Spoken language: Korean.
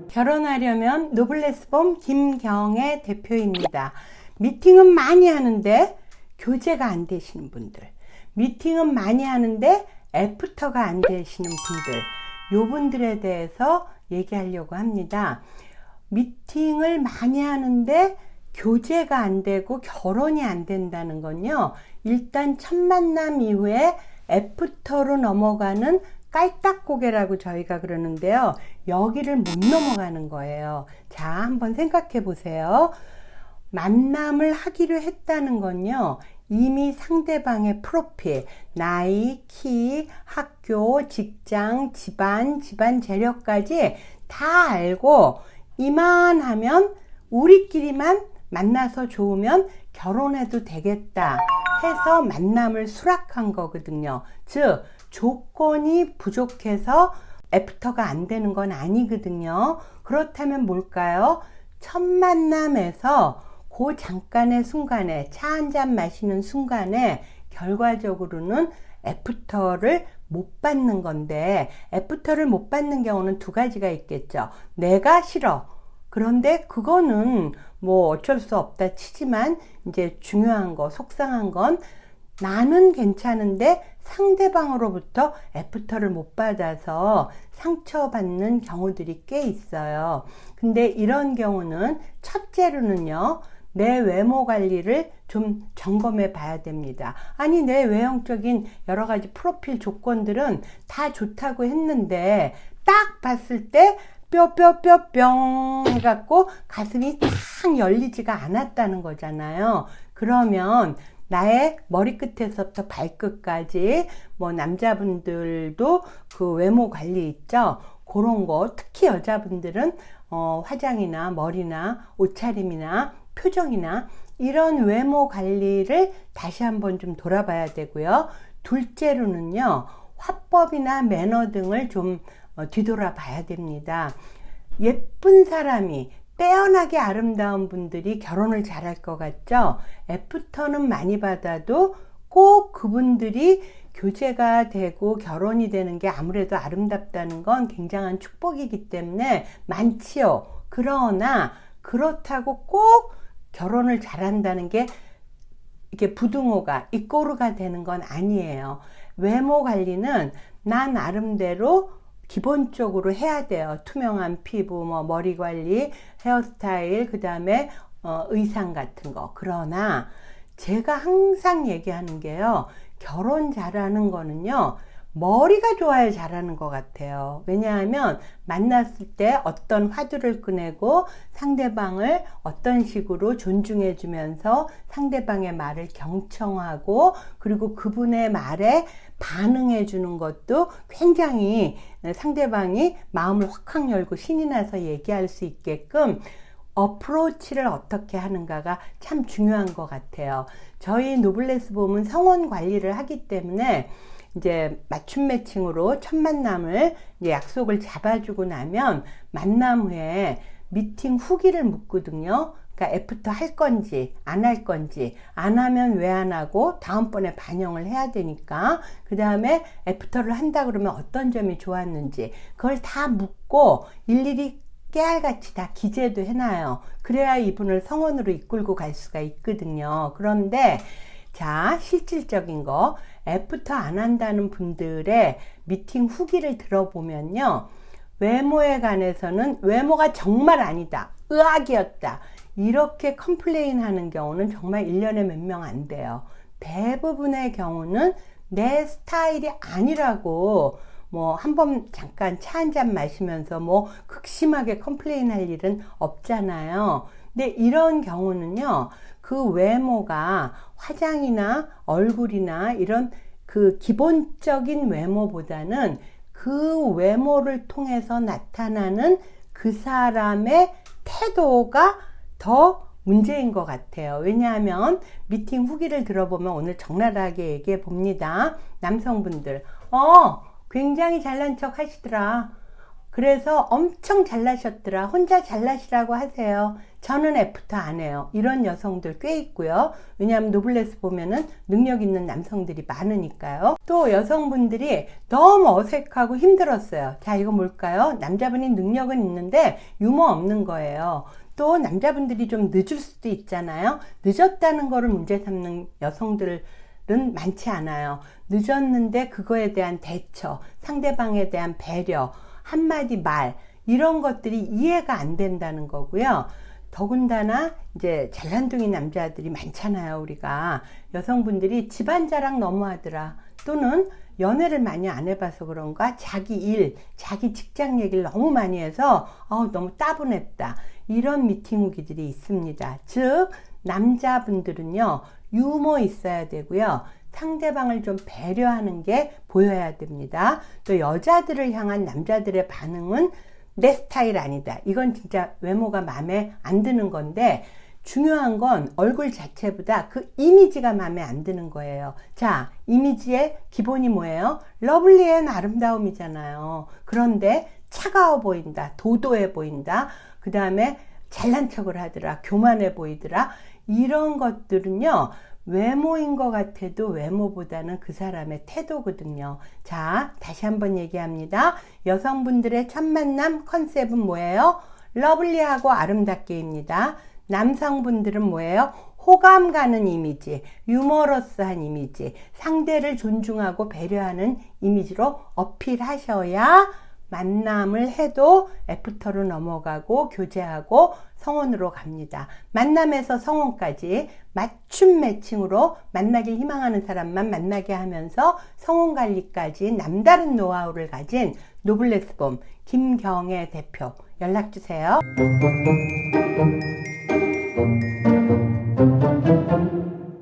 결혼하려면 노블레스봄 김경애 대표입니다. 미팅은 많이 하는데 교제가 안 되시는 분들, 미팅은 많이 하는데 애프터가 안 되시는 분들, 요 분들에 대해서 얘기하려고 합니다. 미팅을 많이 하는데 교제가 안 되고 결혼이 안 된다는 건요, 일단 첫 만남 이후에 애프터로 넘어가는 깔딱고개라고 저희가 그러는데요, 여기를 못 넘어가는 거예요. 자, 한번 생각해 보세요. 만남을 하기로 했다는 건요, 이미 상대방의 프로필, 나이, 키, 학교, 직장, 집안 재력까지 다 알고 이만하면 우리끼리만 만나서 좋으면 결혼해도 되겠다 해서 만남을 수락한 거거든요. 즉, 조건이 부족해서 애프터가 안 되는 건 아니거든요. 그렇다면 뭘까요? 첫 만남에서 그 잠깐의 순간에, 차 한잔 마시는 순간에 결과적으로는 애프터를 못 받는 건데, 애프터를 못 받는 경우는 두 가지가 있겠죠. 내가 싫어. 그런데 그거는 뭐 어쩔 수 없다 치지만, 이제 중요한 거, 속상한 건 나는 괜찮은데 상대방으로부터 애프터를 못 받아서 상처받는 경우들이 꽤 있어요. 근데 이런 경우는 첫째로는요, 내 외모 관리를 좀 점검해 봐야 됩니다. 아니, 내 외형적인 여러 가지 프로필 조건들은 다 좋다고 했는데 딱 봤을 때 뿅 해갖고 가슴이 탁 열리지가 않았다는 거잖아요. 그러면 나의 머리끝에서부터 발끝까지, 뭐 남자분들도 그 외모 관리 있죠. 그런 거, 특히 여자분들은 화장이나 머리나 옷차림이나 표정이나 이런 외모 관리를 다시 한번 좀 돌아봐야 되고요. 둘째로는요, 화법이나 매너 등을 좀 뒤돌아 봐야 됩니다. 예쁜 사람이, 빼어나게 아름다운 분들이 결혼을 잘할 것 같죠? 애프터는 많이 받아도 꼭 그분들이 교제가 되고 결혼이 되는 게 아무래도 아름답다는 건 굉장한 축복이기 때문에 많지요. 그러나 그렇다고 꼭 결혼을 잘한다는 게 이게 부등호가, 이꼬르가 되는 건 아니에요. 외모 관리는 나 나름대로 기본적으로 해야 돼요. 투명한 피부, 뭐 머리 관리, 헤어스타일, 그 다음에 의상 같은 거. 그러나 제가 항상 얘기하는 게요, 결혼 잘하는 거는요, 머리가 좋아야 잘하는 것 같아요. 왜냐하면 만났을 때 어떤 화두를 꺼내고 상대방을 어떤 식으로 존중해 주면서 상대방의 말을 경청하고, 그리고 그분의 말에 반응해 주는 것도 굉장히 상대방이 마음을 확확 열고 신이 나서 얘기할 수 있게끔 어프로치를 어떻게 하는가가 참 중요한 것 같아요. 저희 노블레스봄은 성원 관리를 하기 때문에 이제 맞춤 매칭으로 첫 만남을 이제 약속을 잡아주고 나면 만남 후에 미팅 후기를 묻거든요. 그러니까 애프터 할 건지 안 할 건지, 안 하면 왜 안 하고 다음번에 반영을 해야 되니까, 그 다음에 애프터를 한다 그러면 어떤 점이 좋았는지 그걸 다 묻고 일일이 깨알같이 다 기재도 해놔요. 그래야 이분을 성원으로 이끌고 갈 수가 있거든요. 그런데 자, 실질적인 거, 애프터 안 한다는 분들의 미팅 후기를 들어보면요, 외모에 관해서는 외모가 정말 아니다, 의학이었다, 이렇게 컴플레인 하는 경우는 정말 1년에 몇 명 안 돼요. 대부분의 경우는 내 스타일이 아니라고 뭐 한번 잠깐 차 한잔 마시면서 뭐 극심하게 컴플레인 할 일은 없잖아요. 근데 이런 경우는요, 그 외모가 화장이나 얼굴이나 이런 그 기본적인 외모보다는 그 외모를 통해서 나타나는 그 사람의 태도가 더 문제인 것 같아요. 왜냐하면 미팅 후기를 들어보면, 오늘 적나라하게 얘기해 봅니다. 남성분들, 굉장히 잘난 척 하시더라. 그래서 엄청 잘나셨더라. 혼자 잘나시라고 하세요. 저는 애프터 안 해요. 이런 여성들 꽤 있고요. 왜냐하면 노블레스 보면은 능력 있는 남성들이 많으니까요. 또 여성분들이 너무 어색하고 힘들었어요. 자, 이거 뭘까요? 남자분이 능력은 있는데 유머 없는 거예요. 또 남자분들이 좀 늦을 수도 있잖아요. 늦었다는 거를 문제 삼는 여성들은 많지 않아요. 늦었는데 그거에 대한 대처, 상대방에 대한 배려, 한마디 말, 이런 것들이 이해가 안 된다는 거고요. 더군다나 이제 잘난둥이 남자들이 많잖아요. 우리가 여성분들이 집안 자랑 너무 하더라. 또는 연애를 많이 안 해봐서 그런가 자기 일, 자기 직장 얘기를 너무 많이 해서 너무 따분했다. 이런 미팅 후기들이 있습니다. 즉 남자분들은요, 유머 있어야 되고요. 상대방을 좀 배려하는 게 보여야 됩니다. 또 여자들을 향한 남자들의 반응은 내 스타일 아니다. 이건 진짜 외모가 마음에 안 드는 건데, 중요한 건 얼굴 자체보다 그 이미지가 마음에 안 드는 거예요. 자, 이미지의 기본이 뭐예요? 러블리한 아름다움이잖아요. 그런데 차가워 보인다, 도도해 보인다, 그 다음에 잘난 척을 하더라, 교만해 보이더라, 이런 것들은요, 외모인 것 같아도 외모보다는 그 사람의 태도거든요. 자, 다시 한번 얘기합니다. 여성분들의 첫 만남 컨셉은 뭐예요? 러블리하고 아름답게입니다. 남성분들은 뭐예요? 호감 가는 이미지, 유머러스한 이미지, 상대를 존중하고 배려하는 이미지로 어필하셔야 만남을 해도 애프터로 넘어가고 교제하고 성혼으로 갑니다. 만남에서 성혼까지 맞춤 매칭으로 만나길 희망하는 사람만 만나게 하면서 성혼 관리까지 남다른 노하우를 가진 노블레스봄 김경애 대표 연락 주세요.